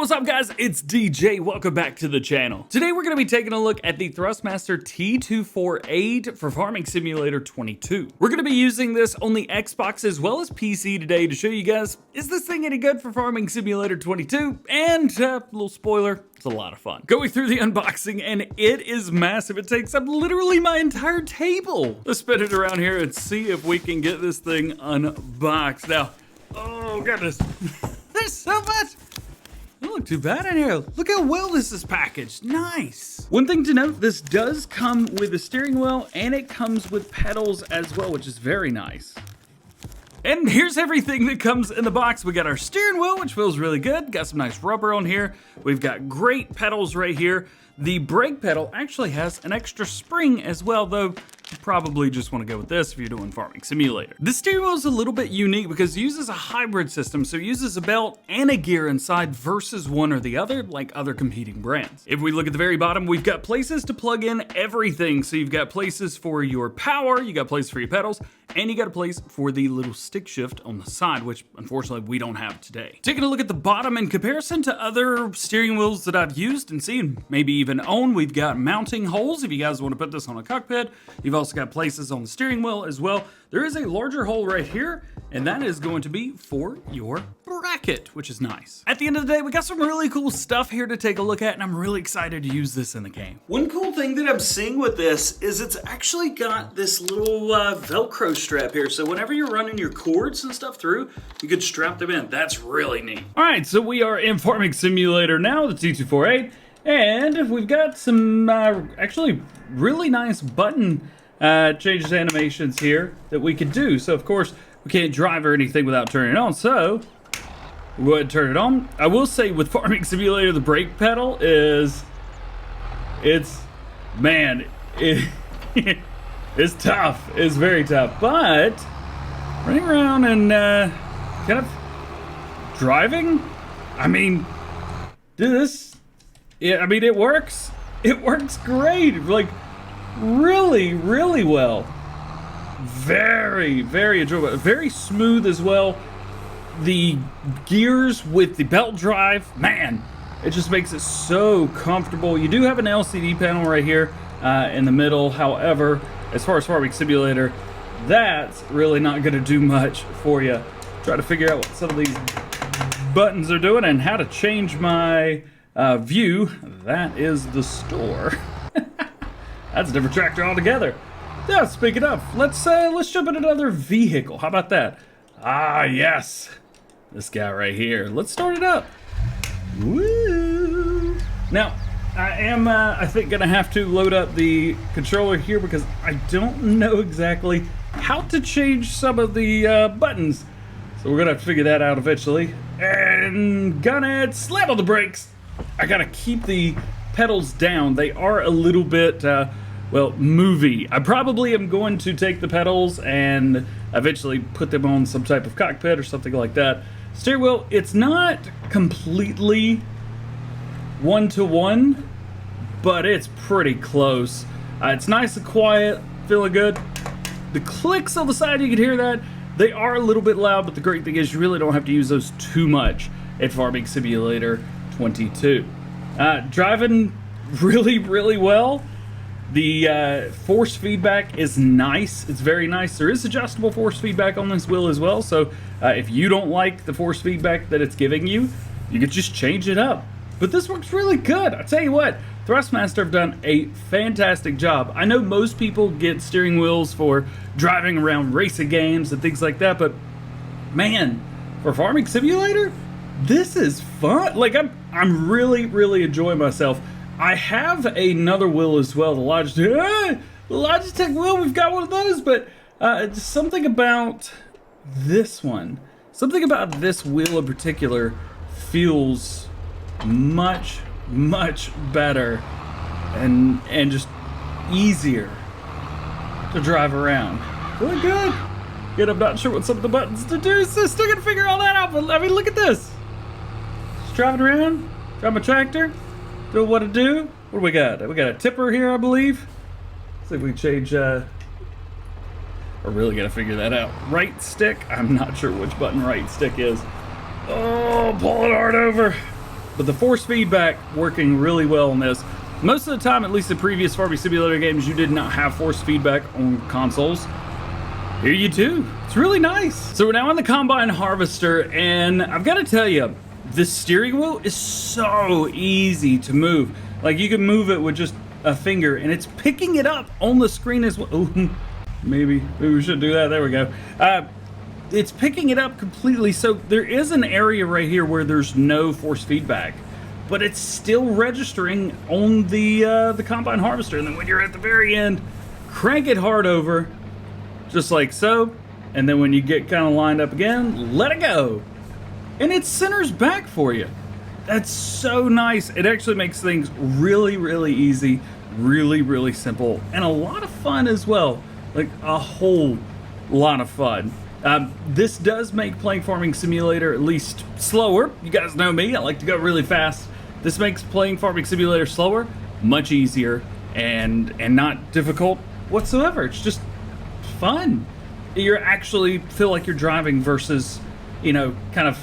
what's up guys? It's DJ. Welcome back to the channel. Today we're going to be taking a look at the Thrustmaster T248 for Farming Simulator 22. We're going to be using this on the Xbox as well as PC today to show you guys, is this thing any good for Farming Simulator 22? And little spoiler, it's a lot of fun. Going through the unboxing and it is massive. It takes up literally my entire table. Let's spin it around here and see if we can get this thing unboxed. Now, oh goodness, there's so much. Don't look too bad in here. Look how well this is packaged. Nice. One thing to note, this does come with a steering wheel and it comes with pedals as well, which is very nice. And here's everything that comes in the box. We got our steering wheel, which feels really good. Got some nice rubber on here. We've got great pedals right here. The brake pedal actually has an extra spring as well, though you probably just want to go with this if you're doing Farming Simulator. The steering wheel is a little bit unique because it uses a hybrid system, so it uses a belt and a gear inside versus one or the other, like other competing brands. If we look at the very bottom, we've got places to plug in everything. So you've got places for your power, you got places for your pedals, and you got a place for the little stick shift on the side, which unfortunately we don't have today. Taking a look at the bottom in comparison to other steering wheels that I've used and seen, maybe even own, we've got mounting holes if you guys want to put this on a cockpit. You've also got places on the steering wheel as well. There is a larger hole right here, and that is going to be for your bracket, which is nice. At the end of the day, we got some really cool stuff here to take a look at, and I'm really excited to use this in the game. One cool thing that I'm seeing with this is it's actually got this little Velcro strap here, so whenever you're running your cords and stuff through, you could strap them in. That's really neat. All right, so we are in Farming Simulator now, the T248, and we've got some actually really nice button changes animations here that we could do. So of course we can't drive or anything without turning it on, so we'll go ahead and turn it on. I will say with Farming Simulator, the brake pedal is, it's tough. It's very tough, but running around and kind of driving, I mean, it works. It works great. Like, really well. Very enjoyable. Very smooth as well. The gears with the belt drive, man, it just makes it so comfortable. You do have an LCD panel right here in the middle. However, as far as Farming Simulator, that's really not going to do much for you. Try to figure out what some of these buttons are doing and how to change my view. That is the store. That's a different tractor altogether. Yeah, speaking of, let's jump in another vehicle. How about that? Ah, yes. This guy right here. Let's start it up. Woo! Now, I am, I think, gonna have to load up the controller here because I don't know exactly how to change some of the buttons. So we're gonna have to figure that out eventually. And gonna slam on the brakes. I gotta keep the pedals down. They are a little bit, well, movie. I probably am going to take the pedals and eventually put them on some type of cockpit or something like that. Steering wheel, it's not completely one-to-one, but it's pretty close. It's nice and quiet, feeling good. The clicks on the side, you can hear that. They are a little bit loud, but the great thing is you really don't have to use those too much at Farming Simulator 22. Driving really well. The force feedback is nice. It's very nice. There is adjustable force feedback on this wheel as well, so if you don't like the force feedback that it's giving you, you could just change it up. But this works really good. I tell you what, Thrustmaster have done a fantastic job. I know most people get steering wheels for driving around racing games and things like that, but man, for Farming Simulator, this is fun. Like, I'm really enjoying myself. I have another wheel as well, the Logitech wheel. We've got one of those, but something about this one, something about this wheel in particular feels much better and just easier to drive around. Really good. Yet I'm not sure what some of the buttons to do, so still gonna figure all that out. But I mean, look at this. Just driving around, driving my tractor. Doing what to do. What do we got? We got a tipper here, I believe. Let's see if we can change. We're really gonna figure that out. Right stick. I'm not sure which button right stick is. Oh, pull it hard over. but the force feedback working really well on this. Most of the time, at least in previous farming simulator games, you did not have force feedback on consoles. Here you do. It's really nice. So we're now on the combine harvester, and I've got to tell you, this steering wheel is so easy to move. Like, you can move it with just a finger, and it's picking it up on the screen as well. Ooh, maybe we should do that. There we go. It's picking it up completely. So there is an area right here where there's no force feedback, but it's still registering on the combine harvester. And then when you're at the very end, crank it hard over, just like so. And then when you get kind of lined up again, let it go. And it centers back for you. That's so nice. It actually makes things really, really easy, really, really simple, and a lot of fun as well. Like a whole lot of fun. This does make playing Farming Simulator at least slower. You guys know me, I like to go really fast. This makes playing Farming Simulator slower, much easier, and not difficult whatsoever. It's just fun. You actually feel like you're driving versus, you know, kind of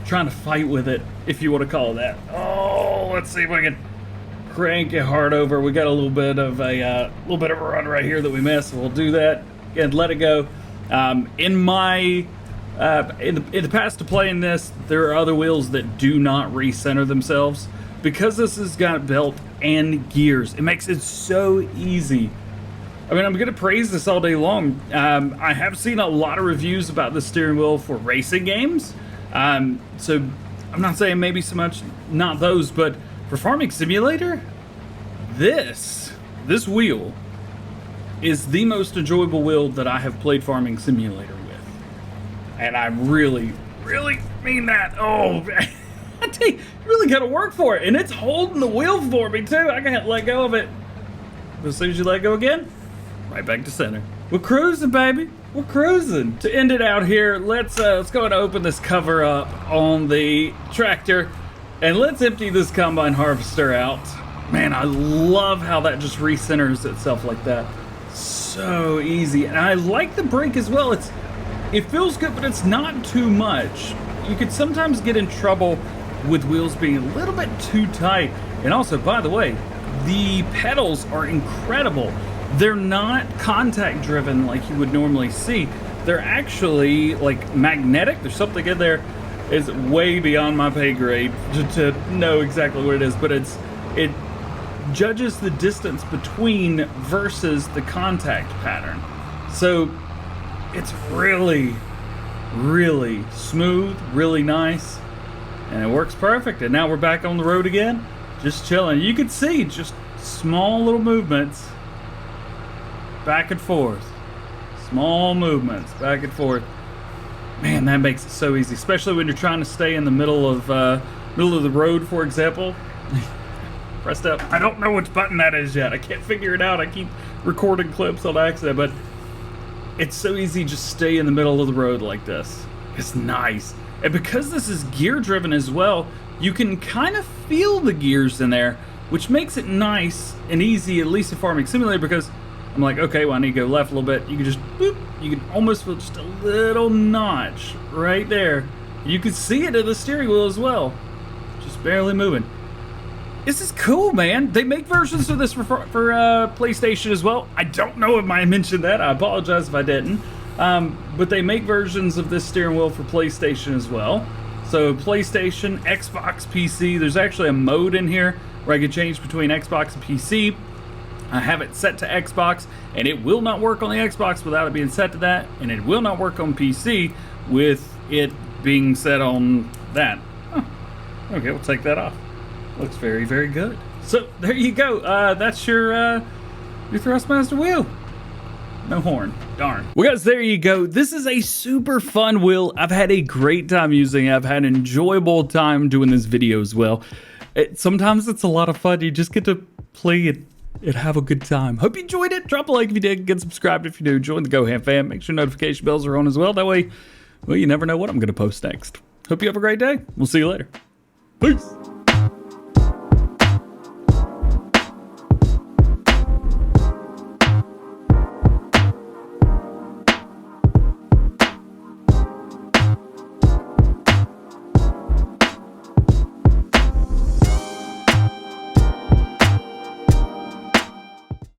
trying to fight with it, if you want to call it that. Oh, let's see if I can crank it hard over. We got a little bit of a run right here that we missed. We'll do that and let it go. In the past to playing this, there are other wheels that do not recenter themselves. Because this has got belt and gears, it makes it so easy. I mean, I'm gonna praise this all day long. I have seen a lot of reviews about the steering wheel for racing games. So I'm not saying maybe so much not those, but for Farming Simulator, this wheel is the most enjoyable wheel that I have played Farming Simulator with. And I really, really mean that. Oh, I tell you, you really gotta work for it. And it's holding the wheel for me too. I can't let go of it. But as soon as you let go again, right back to center. We're cruising, baby. We're cruising. To end it out here, let's go and open this cover up on the tractor, and let's empty this combine harvester out. Man, I love how that just recenters itself like that. So easy, and I like the brake as well. It feels good, but it's not too much. You could sometimes get in trouble with wheels being a little bit too tight. And also, by the way, the pedals are incredible. They're not contact driven like you would normally see. They're actually like magnetic. There's something in there is way beyond my pay grade to know exactly what it is, but it judges the distance between versus the contact pattern. So it's really, really smooth, really nice, and it works perfect. And now we're back on the road again, just chilling. You can see just small little movements back and forth. Small movements back and forth. Man, that makes it so easy, especially when you're trying to stay in the middle of the road, for example. Pressed up. I don't know which button that is yet. I can't figure it out. I keep recording clips on accident, but it's so easy just stay in the middle of the road like this. It's nice. And because this is gear driven as well, you can kind of feel the gears in there, which makes it nice and easy, at least in Farming Simulator, because I'm like, okay, well, I need to go left a little bit. You can just, boop, you can almost feel just a little notch right there. You can see it in the steering wheel as well. Just barely moving. This is cool, man. They make versions of this for PlayStation as well. I don't know if I mentioned that. I apologize if I didn't. But they make versions of this steering wheel for PlayStation as well. So PlayStation, Xbox, PC. There's actually a mode in here where I can change between Xbox and PC. I have it set to Xbox, and it will not work on the Xbox without it being set to that, and it will not work on PC with it being set on that. Huh. Okay, we'll take that off. Looks very, very good. So there you go. That's your Thrustmaster wheel. No horn. Darn. Well, guys, there you go. This is a super fun wheel. I've had a great time using it. I've had an enjoyable time doing this video as well. Sometimes it's a lot of fun. You just get to play it and have a good time. Hope you enjoyed it. Drop a like if you did. Get subscribed if you do. Join the GoHam fam. Make sure notification bells are on as well. That way, well, you never know what I'm going to post next. Hope you have a great day. We'll see you later. Peace.